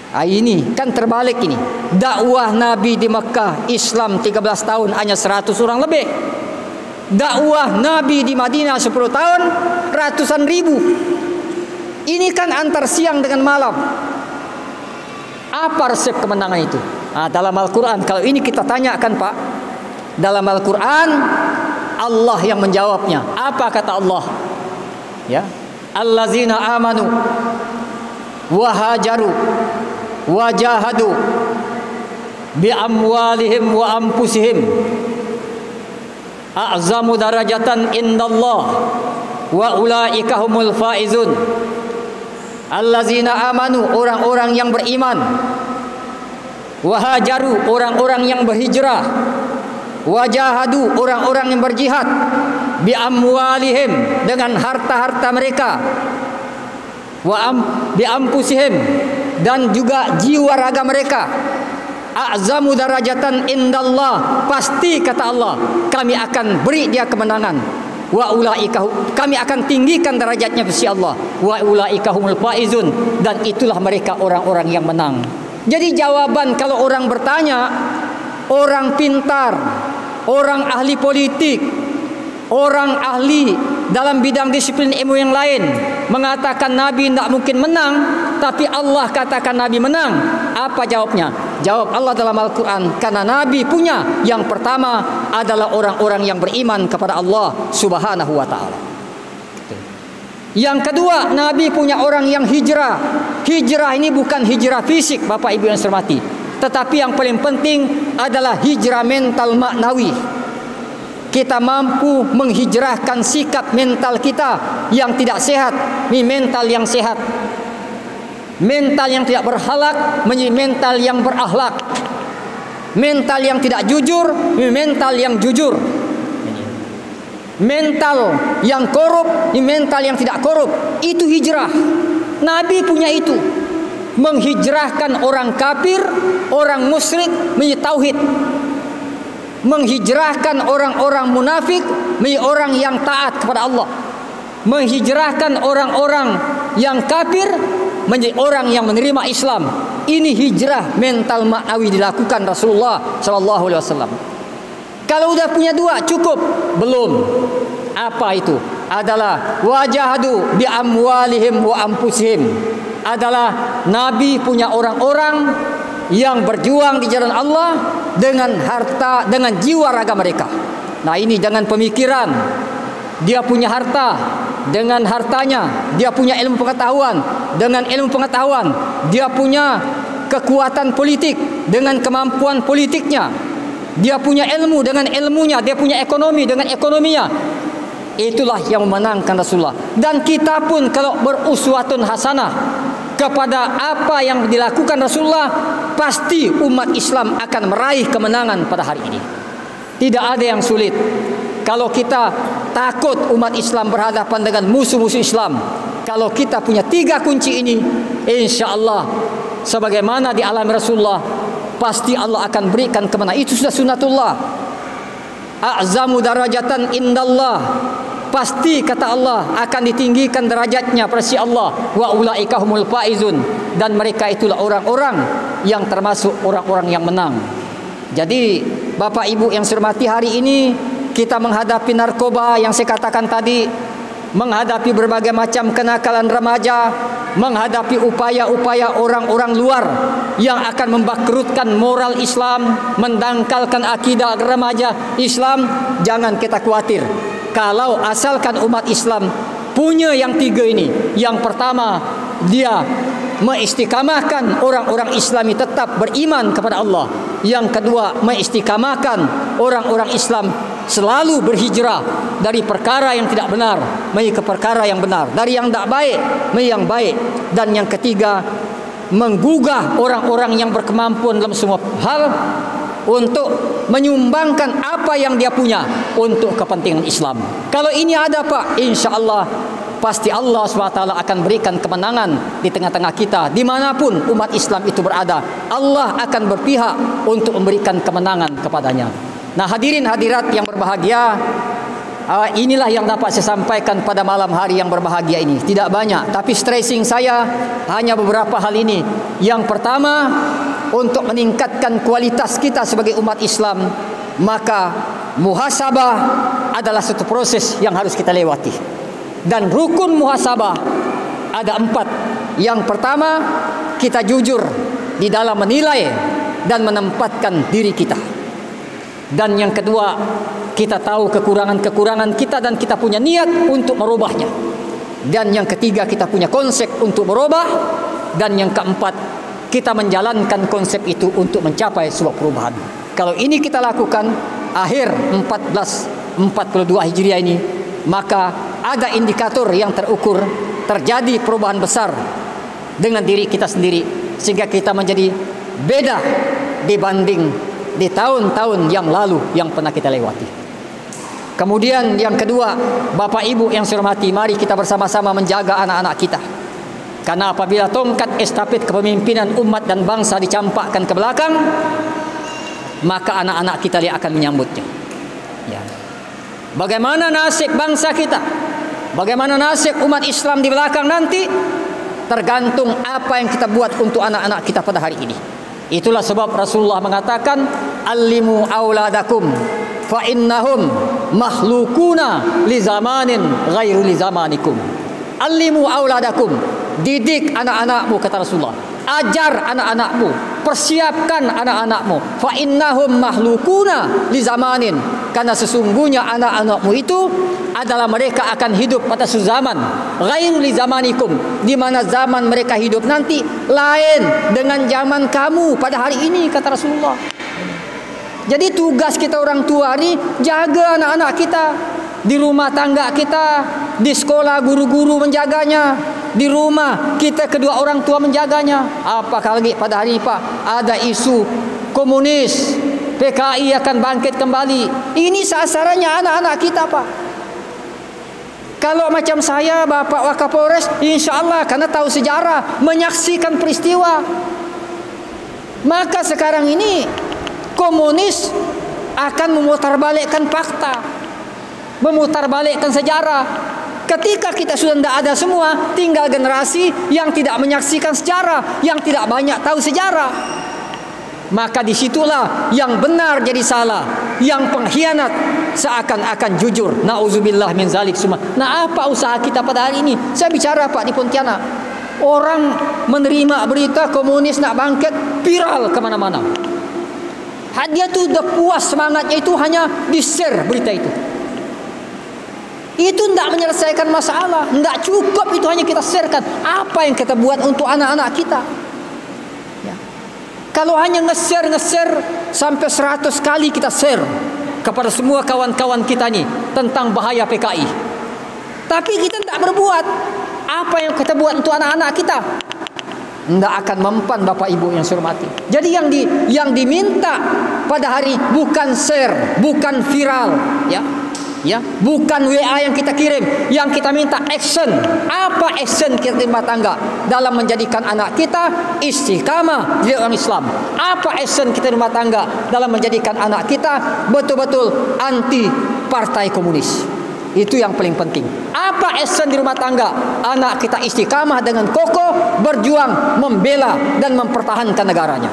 Ini kan terbalik ini. Dakwah Nabi di Mekah, Islam 13 tahun hanya 100 orang lebih. Dakwah Nabi di Madinah 10 tahun, ratusan ribu. Ini kan antar siang dengan malam. Apa resep kemenangan itu? Dalam Al-Quran, kalau ini kita tanyakan Pak, dalam Al-Quran Allah yang menjawabnya. Apa kata Allah? Ya, allazina amanu wa hajaru wa jahadu bi amwalihim wa anfusihim a'zamu darajatan indallah wa ulaika humul faizun. Allazina amanu, orang-orang yang beriman, wahajaru, orang-orang yang berhijrah, Wajahadu, orang-orang yang berjihad, bi amwalihim, dengan harta-harta mereka, bi anfusihim, dan juga jiwa raga mereka. A'zamu darajatan indallah, pasti kata Allah kami akan beri dia kemenangan. Wa ulaika, kami akan tinggikan derajatnya sisi Allah. Wa ulaika humul faizun, dan itulah mereka orang-orang yang menang. Jadi jawaban kalau orang bertanya, orang pintar, orang ahli politik, orang ahli dalam bidang disiplin ilmu yang lain mengatakan Nabi tidak mungkin menang, tapi Allah katakan Nabi menang. Apa jawabnya? Jawab Allah dalam Al-Quran, karena Nabi punya yang pertama adalah orang-orang yang beriman kepada Allah Subhanahu wa ta'ala. Yang kedua, Nabi punya orang yang hijrah. Hijrah ini bukan hijrah fisik, Bapak Ibu yang saya hormati, tetapi yang paling penting adalah hijrah mental maknawi. Kita mampu menghijrahkan sikap mental kita yang tidak sehat menjadi mental yang sehat. Mental yang tidak berakhlak menjadi mental yang berakhlak. Mental yang tidak jujur menjadi mental yang jujur. Mental yang korup menjadi mental yang tidak korup. Itu hijrah. Nabi punya itu. Menghijrahkan orang kafir, orang musyrik menjadi tauhid. Menghijrahkan orang-orang munafik menjadi orang yang taat kepada Allah. Menghijrahkan orang-orang yang kafir menjadi orang yang menerima Islam. Ini hijrah mental maknawi dilakukan Rasulullah sallallahu alaihi wasallam. Kalau udah punya dua cukup? Belum. Apa itu? Adalah wajahadu bi amwalihim wa anfusihim. Adalah Nabi punya orang-orang yang berjuang di jalan Allah dengan harta, dengan jiwa raga mereka. Nah, ini dengan pemikiran. Dia punya harta, dengan hartanya dia punya ilmu pengetahuan, dengan ilmu pengetahuan dia punya kekuatan politik, dengan kemampuan politiknya dia punya ilmu, dengan ilmunya dia punya ekonomi, dengan ekonominya. Itulah yang memenangkan Rasulullah. Dan kita pun kalau beruswatun hasanah kepada apa yang dilakukan Rasulullah, pasti umat Islam akan meraih kemenangan pada hari ini. Tidak ada yang sulit. Kalau kita takut umat Islam berhadapan dengan musuh-musuh Islam, kalau kita punya tiga kunci ini, insya Allah sebagaimana dialami Rasulullah, pasti Allah akan berikan kemenangan. Itu sudah sunatullah. A'zamu darajatan indallah, pasti kata Allah akan ditinggikan derajatnya pada sisi Allah. Wa ulaika humul faizun, dan mereka itulah orang-orang yang termasuk orang-orang yang menang. Jadi Bapak Ibu yang saya hormati, hari ini kita menghadapi narkoba yang saya katakan tadi, menghadapi berbagai macam kenakalan remaja, menghadapi upaya-upaya orang-orang luar yang akan membangkrutkan moral Islam, mendangkalkan akidah remaja Islam. Jangan kita khawatir. Kalau asalkan umat Islam punya yang tiga ini. Yang pertama, dia mengistiqamahkan orang-orang Islami tetap beriman kepada Allah. Yang kedua, mengistiqamahkan orang-orang Islam selalu berhijrah dari perkara yang tidak benar menuju ke perkara yang benar, dari yang tidak baik menuju yang baik. Dan yang ketiga, menggugah orang-orang yang berkemampuan dalam semua hal untuk menyumbangkan apa yang dia punya untuk kepentingan Islam. Kalau ini ada Pak, insya Allah pasti Allah SWT akan berikan kemenangan di tengah-tengah kita. Dimanapun umat Islam itu berada, Allah akan berpihak untuk memberikan kemenangan kepadanya. Nah, hadirin hadirat yang berbahagia, inilah yang dapat saya sampaikan pada malam hari yang berbahagia ini. Tidak banyak, tapi stressing saya hanya beberapa hal ini. Yang pertama, untuk meningkatkan kualitas kita sebagai umat Islam, maka muhasabah adalah satu proses yang harus kita lewati. Dan rukun muhasabah ada 4. Yang pertama, kita jujur di dalam menilai dan menempatkan diri kita. Dan yang kedua, kita tahu kekurangan-kekurangan kita dan kita punya niat untuk merubahnya. Dan yang ketiga, kita punya konsep untuk merubah. Dan yang keempat, kita menjalankan konsep itu untuk mencapai sebuah perubahan. Kalau ini kita lakukan akhir 1442 Hijriah ini, maka ada indikator yang terukur, terjadi perubahan besar dengan diri kita sendiri, sehingga kita menjadi beda dibanding di tahun-tahun yang lalu yang pernah kita lewati. Kemudian yang kedua, Bapak Ibu yang saya hormati, mari kita bersama-sama menjaga anak-anak kita. Karena apabila tongkat estafet kepemimpinan umat dan bangsa dicampakkan ke belakang, maka anak-anak kita yang akan menyambutnya. Ya. Bagaimana nasib bangsa kita? Bagaimana nasib umat Islam di belakang nanti? Tergantung apa yang kita buat untuk anak-anak kita pada hari ini. Itulah sebab Rasulullah mengatakan, "Allimu auladakum fa innahum makhlukuna li zamanin ghairu li zamanikum." Allimu auladakum, didik anak-anakmu, kata Rasulullah. Ajar anak-anakmu, persiapkan anak-anakmu. Fa innahum makhlukuna li zamanin, karena sesungguhnya anak-anakmu itu adalah mereka akan hidup pada suatu zaman ghairu li zamanikum, di mana zaman mereka hidup nanti lain dengan zaman kamu pada hari ini, kata Rasulullah. Jadi tugas kita orang tua ini jaga anak-anak kita. Di rumah tangga kita, di sekolah guru-guru menjaganya, di rumah kita kedua orang tua menjaganya. Apakah lagi pada hari ini Pak ada isu komunis, PKI akan bangkit kembali. Ini sasarannya anak-anak kita Pak. Kalau macam saya, Bapak Wakapolres, insya Allah karena tahu sejarah, menyaksikan peristiwa. Maka sekarang ini komunis akan memutarbalikkan fakta, memutarbalikkan sejarah. Ketika kita sudah tidak ada semua, tinggal generasi yang tidak menyaksikan sejarah, yang tidak banyak tahu sejarah. Maka disitulah yang benar jadi salah, yang pengkhianat seakan-akan jujur. Nauzubillah min zalik semua. Nah, apa usaha kita pada hari ini? Saya bicara Pak di Pontianak, orang menerima berita komunis nak bangkit viral kemana-mana. Dia tuh udah puas semangatnya itu hanya di-share berita itu. Itu tidak menyelesaikan masalah, tidak cukup itu hanya kita sharekan. Apa yang kita buat untuk anak-anak kita? Ya. Kalau hanya nge-share sampai 100 kali kita share kepada semua kawan-kawan kita nih tentang bahaya PKI, tapi kita tidak berbuat, apa yang kita buat untuk anak-anak kita? Tidak akan mempan Bapak Ibu yang saya hormati. Jadi yang diminta pada hari bukan share, bukan viral, ya, bukan WA yang kita kirim, yang kita minta action. Apa action kita di rumah tangga dalam menjadikan anak kita istiqamah jadi orang Islam? Apa action kita di rumah tangga dalam menjadikan anak kita betul-betul anti partai komunis? Itu yang paling penting. Apa action di rumah tangga? Anak kita istiqamah dengan kokoh berjuang membela dan mempertahankan negaranya.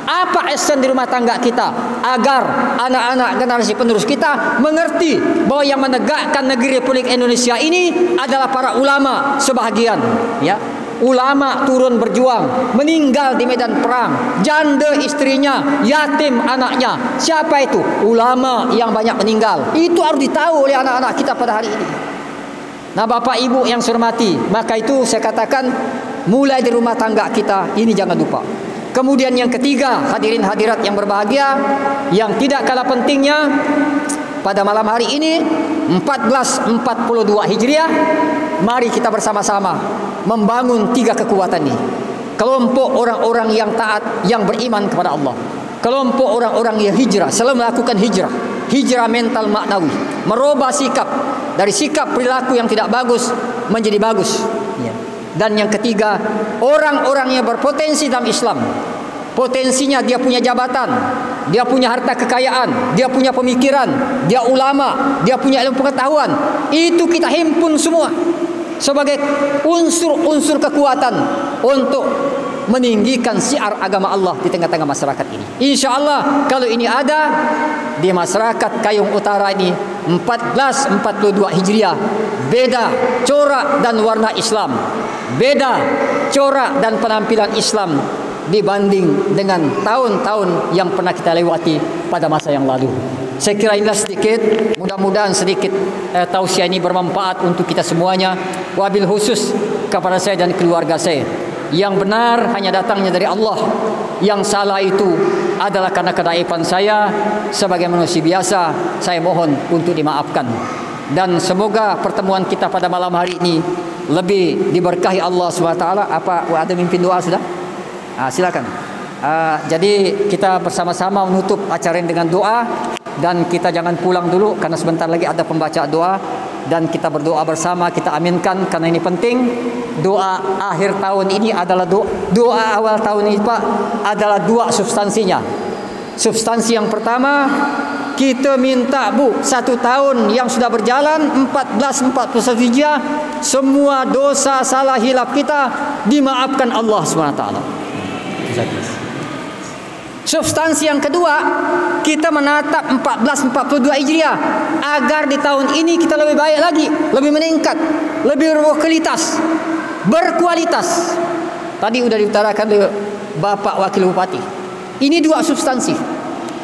Apa action di rumah tangga kita agar anak-anak generasi penerus kita mengerti bahwa yang menegakkan negeri Republik Indonesia ini adalah para ulama sebahagian, ya. Ulama turun berjuang, meninggal di medan perang, janda istrinya, yatim anaknya. Siapa itu? Ulama yang banyak meninggal. Itu harus ditahu oleh anak-anak kita pada hari ini. Nah, Bapak Ibu yang saya hormati, maka itu saya katakan mulai di rumah tangga kita ini jangan lupa. Kemudian yang ketiga, hadirin hadirat yang berbahagia, yang tidak kalah pentingnya pada malam hari ini 1442 Hijriah, mari kita bersama-sama membangun tiga kekuatan ini. Kelompok orang-orang yang taat, yang beriman kepada Allah. Kelompok orang-orang yang hijrah, selalu melakukan hijrah mental maknawi, merubah sikap dari sikap perilaku yang tidak bagus menjadi bagus. Dan yang ketiga, orang-orang yang berpotensi dalam Islam. Potensinya dia punya jabatan, dia punya harta kekayaan, dia punya pemikiran, dia ulama, dia punya ilmu pengetahuan. Itu kita himpun semua sebagai unsur-unsur kekuatan untuk meninggikan syiar agama Allah di tengah-tengah masyarakat ini. Insya Allah kalau ini ada di masyarakat Kayong Utara ini 1442 Hijriah, beda corak dan warna Islam, beda corak dan penampilan Islam dibanding dengan tahun-tahun yang pernah kita lewati pada masa yang lalu. Saya kira inilah sedikit, mudah-mudahan sedikit tausiah ini bermanfaat untuk kita semuanya, wabil khusus kepada saya dan keluarga saya. Yang benar hanya datangnya dari Allah, yang salah itu adalah karena kedaifan saya sebagai manusia biasa. Saya mohon untuk dimaafkan. Dan semoga pertemuan kita pada malam hari ini lebih diberkahi Allah SWT. Apa ada mimpin doa sudah? Silakan. Jadi kita bersama-sama menutup acara ini dengan doa, dan kita jangan pulang dulu karena sebentar lagi ada pembaca doa, dan kita berdoa bersama, kita aminkan karena ini penting. Doa akhir tahun ini adalah doa awal tahun ini Pak, adalah dua substansinya. Substansi yang pertama, kita minta satu tahun yang sudah berjalan 1441 Hijriah, semua dosa salah hilaf kita dimaafkan Allah SWT. Substansi yang kedua, kita menatap 1442 Hijriah agar di tahun ini kita lebih baik lagi, lebih meningkat, lebih berkualitas. Tadi sudah diutarakan oleh Bapak Wakil Bupati. Ini dua substansi,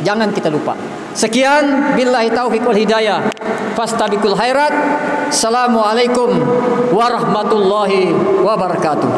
jangan kita lupa. Sekian, billahi taufiq wal hidayah. Fastabiqul khairat. Assalamualaikum warahmatullahi wabarakatuh.